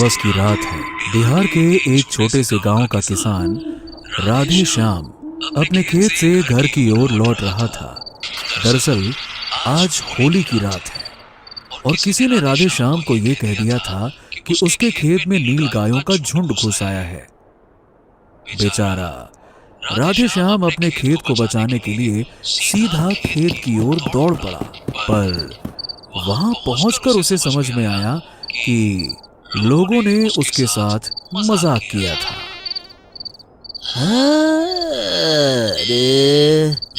बस की रात है। बिहार के एक छोटे से गांव का किसान राधे श्याम अपने खेत से घर की ओर लौट रहा था। दरअसल आज होली की रात है और किसी ने राधे श्याम को यह कह दिया था कि उसके खेत में नील गायों का झुंड घुस आया है। बेचारा राधे श्याम अपने खेत को बचाने के लिए सीधा खेत की ओर दौड़ पड़ा, पर वहां पहुंचकर उसे समझ में आया कि लोगों ने उसके साथ मजाक किया था। अरे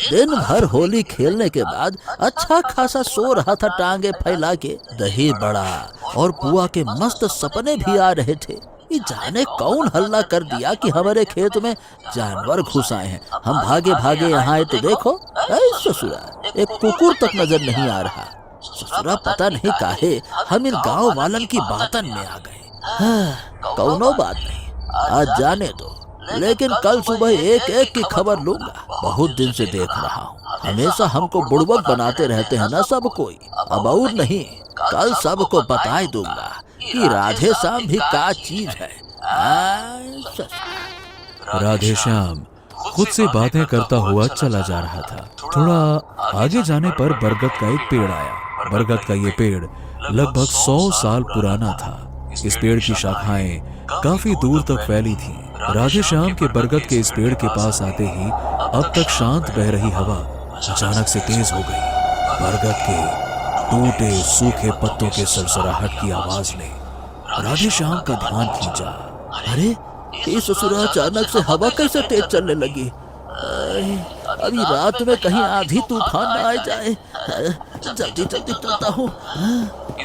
दिन भर होली खेलने के बाद अच्छा खासा सो रहा था टांगे फैला के। दही बड़ा और पुआ के मस्त सपने भी आ रहे थे। ये जाने कौन हल्ला कर दिया कि हमारे खेत में जानवर घुस आए हैं। हम भागे भागे यहाँ आए तो देखो, ससुरा एक कुकुर तक नजर नहीं आ रहा। ससुरा पता नहीं काहे हम इन गांव वालन की बातन में आ गए। कौनो बात नहीं, आज जाने दो, लेकिन कल सुबह एक एक की खबर लूंगा। बहुत दिन से देख रहा हूँ, हमेशा हमको बुड़बक बनाते रहते हैं ना सब कोई। अब और नहीं, कल सबको बता दूंगा कि राधे श्याम भी क्या चीज है। राधे श्याम खुद से बातें करता हुआ चला जा रहा था। थोड़ा आगे जाने पर बरगद का एक पेड़ आया। बरगद का ये पेड़ लगभग 100 साल पुराना था। इस पेड़ की शाखाएं काफी दूर तक फैली थीं। राधे श्याम के बरगद के इस पेड़ के पास आते ही अब तक शांत बह रही हवा अचानक से तेज हो गई। बरगद के टूटे सूखे पत्तों के सरसराहट की आवाज ने राधे श्याम का ध्यान खींचा। अरे ये ससुरा अचानक से हवा कैसे तेज चलने लगी? अभी रात में कहीं आंधी तूफान न आ जाए। जल्दी जल्दी चलता हूँ।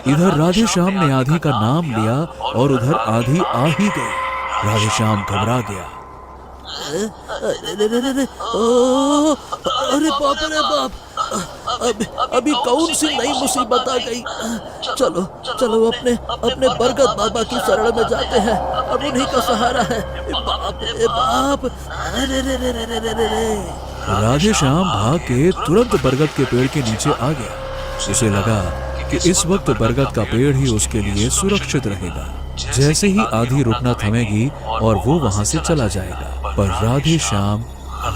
इधर राधे श्याम ने आंधी का नाम लिया और उधर आंधी आ ही गई। राधे श्याम घबरा गया। अरे बाप रे बाप, अभी कौन सी नई मुसीबत आ गई। चलो चलो अपने बरगद बाबा की शरण में जाते हैं, अब उन्हीं का सहारा है। बाप रे बाप। अरे रे रे रे रे रे रे। राधे श्याम भाग के तुरंत बरगद के पेड़ के नीचे आ गया। उसे लगा कि इस वक्त बरगद का पेड़ ही उसके लिए सुरक्षित रहेगा। जैसे ही आंधी रुकना थमेगी और वो वहां से चला जाएगा। पर राधे श्याम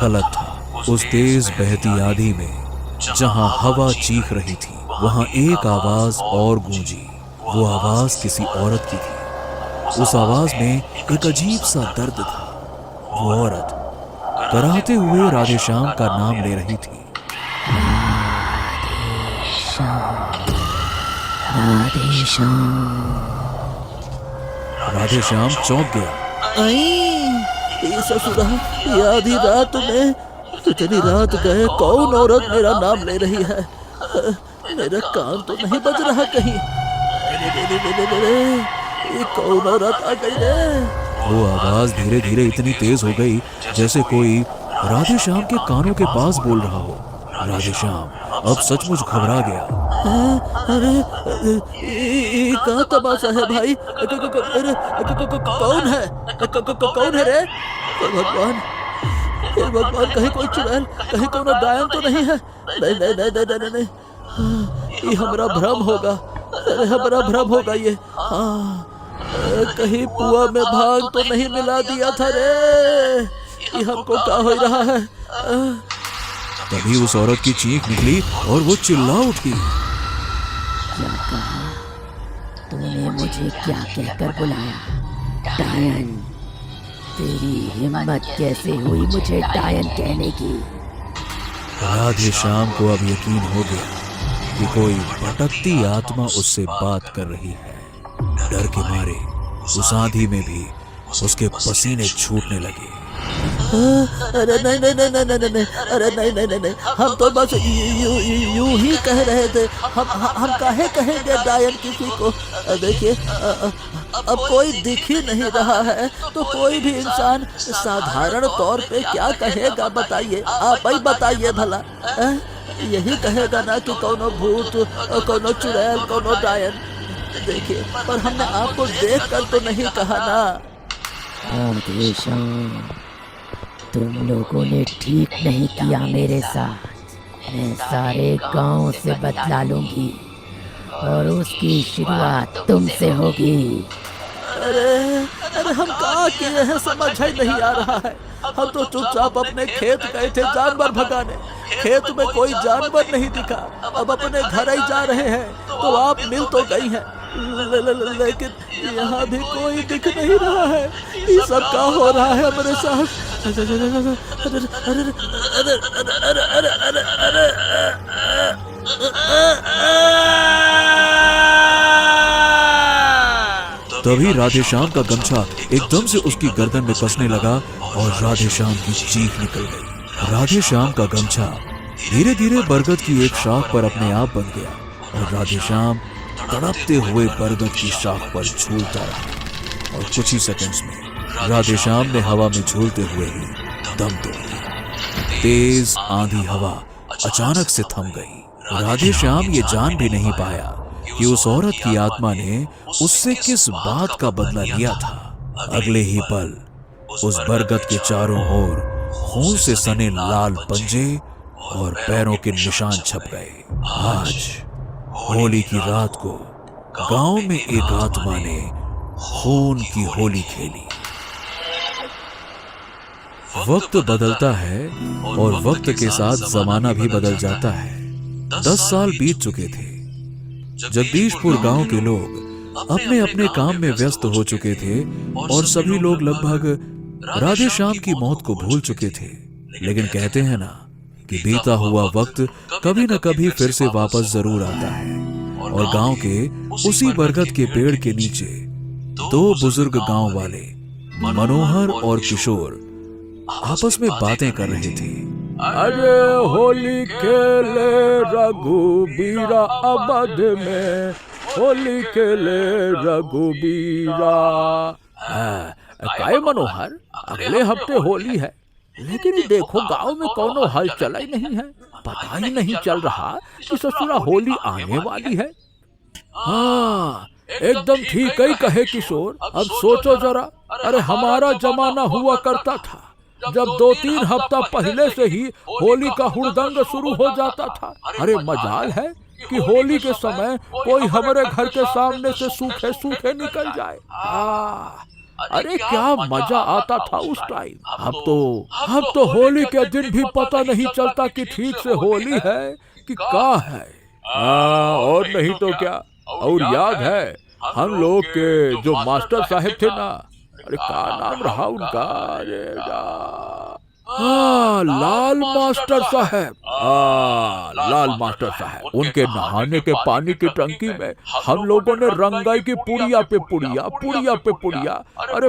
गलत था। उस तेज बहती आंधी में जहां हवा चीख रही थी, वहां एक आवाज और गूंजी। वो आवाज किसी औरत की थी। उस आवाज में एक अजीब सा दर्द था। वो औरत कराहते हुए राधे श्याम का नाम ले रही थी। राधे श्याम। राधे श्याम चौंक गया। ये ससुरा, ये आधी रात में, इतनी रात गए कौन औरत मेरा नाम ले रही है? मेरा कान तो नहीं बज रहा कहीं। ये कौन औरत आ गई रे? वो आवाज धीरे धीरे इतनी तेज हो गई जैसे कोई राधे श्याम के कानों के पास बोल रहा हो। राधे श्याम अब सचमुच घबरा गया। अरे ये क्या तमाशा है भाई? कौन है? कौन है रे? भगवान, भगवान, कहीं कोई चुड़ैल, कहीं कोनो डायन तो नहीं है? नहीं नहीं नहीं नहीं नहीं नहीं, ये हमारा भ्रम होगा। अरे हमारा भ्रम होगा ये। हाँ, कहीं पुआ में भांग तो नहीं मिला दिया था रे? ये हमको क्या हो रहा है? तभी उस औरत की चीख निकली और वो चिल्ला उठी। क्या कहा तूने? मुझे क्या कहकर बुलाया? डायन? तेरी हिम्मत कैसे हुई मुझे डायन कहने की? राधे श्याम को अब यकीन हो गया कि कोई भटकती आत्मा उससे बात कर रही है। डर के मारे उस आंधी में भी उसके पसीने छूटने लगे। अरे नहीं नहीं नहीं नहीं नहीं नहीं, अरे नहीं नहीं नहीं नहीं, हम तो बस यूं ही कह रहे थे। हम काहे कहेंगे डायन किसी को? देखिए, अब कोई दिख ही नहीं रहा है तो कोई भी इंसान साधारण तौर पे क्या कहेगा? बताइए, आप ही बताइए भला। यही कहेगा ना कि कोनो भूत, कोनो चुड़ैल, कोनो डायन। देखिए, पर हमने आपको देख कर तो नहीं कहा ना। तुम लोगों ने ठीक नहीं किया मेरे साथ। मैं सारे गांव से बदला लूंगी और उसकी शुरुआत तुमसे होगी। अरे अरे हम कहाँ किए हैं समझ ही नहीं आ रहा है। हम तो चुपचाप अपने खेत गए थे जानवर भगाने, खेत में कोई जानवर नहीं दिखा। अब अपने घर ही जा रहे हैं तो आप मिल तो गई हैं, लेकिन यहाँ भी कोई दिख नहीं रहा है। ये सब क्या हो रहा है हमारे साथ? अरे अरे अरे अरे अरे अरे अरे अरे तभी राधेश्याम का गमछा एकदम से उसकी गर्दन में कसने लगा और राधेश्याम की चीख निकल गई। राधेश्याम का गमछा धीरे धीरे बरगद की एक शाख पर अपने आप बन गया और राधेश्याम तड़पते हुए बरगद की शाख पर झूलता रहा और कुछ ही सेकंड्स में राधेश्याम ने हवा में झूलते हुए ही दम तोड़ दिया। तेज आंधी हवा अचानक से थम गई। राधेश्याम ये जान भी नहीं पाया कि उस औरत की आत्मा ने उससे किस बात का बदला लिया था। अगले ही पल उस बरगद के चारों ओर खून से सने लाल पंजे और पैरों के निशान छप गए। आज होली की रात को गांव में एक आत्मा ने खून की होली खेली। वक्त बदलता है और वक्त के साथ जमाना भी बदल जाता है। 10 साल बीत चुके थे। जगदीशपुर गांव के लोग अपने अपने काम में व्यस्त हो चुके थे और सभी लोग लगभग राधेश्याम की मौत को भूल चुके थे। लेकिन कहते हैं ना कि बीता हुआ वक्त कभी न कभी फिर से वापस जरूर आता है। और गांव के उसी बरगद के पेड़ के नीचे 2 बुजुर्ग गांव वाले मनोहर और किशोर आपस में बातें कर रहे थे। अरे होली खेले रघुबीरा अवध में, होली खेले रघुबीरा। काय मनोहर, अगले हफ्ते होली है, लेकिन देखो गांव में कोनो हलचल ही नहीं है। पता ही नहीं चल रहा कि ससुरा होली आने वाली है। हाँ, एकदम ठीक ही कहे किशोर। अब सोचो जरा, अरे हमारा जमाना हुआ करता था जब 2-3 हफ्ता पहले से ही होली का हुड़दंग शुरू हो जाता था। अरे मजाल है कि होली के समय कोई हमारे घर के सामने से सूखे सूखे निकल जाए। अरे क्या मजा आता था उस टाइम। अब तो होली के दिन भी पता नहीं चलता कि ठीक से होली है कि क्या है। और नहीं तो क्या। और याद है हम लोग के जो मास्टर साहब थे ना, अरे क्या नाम रहा उनका? लाल मास्टर साहब। लाल मास्टर साहब, उनके नहाने के पानी की टंकी में हम लोगों ने रंगाई की पुड़िया पे पुड़िया, पुड़िया पे पुड़िया। अरे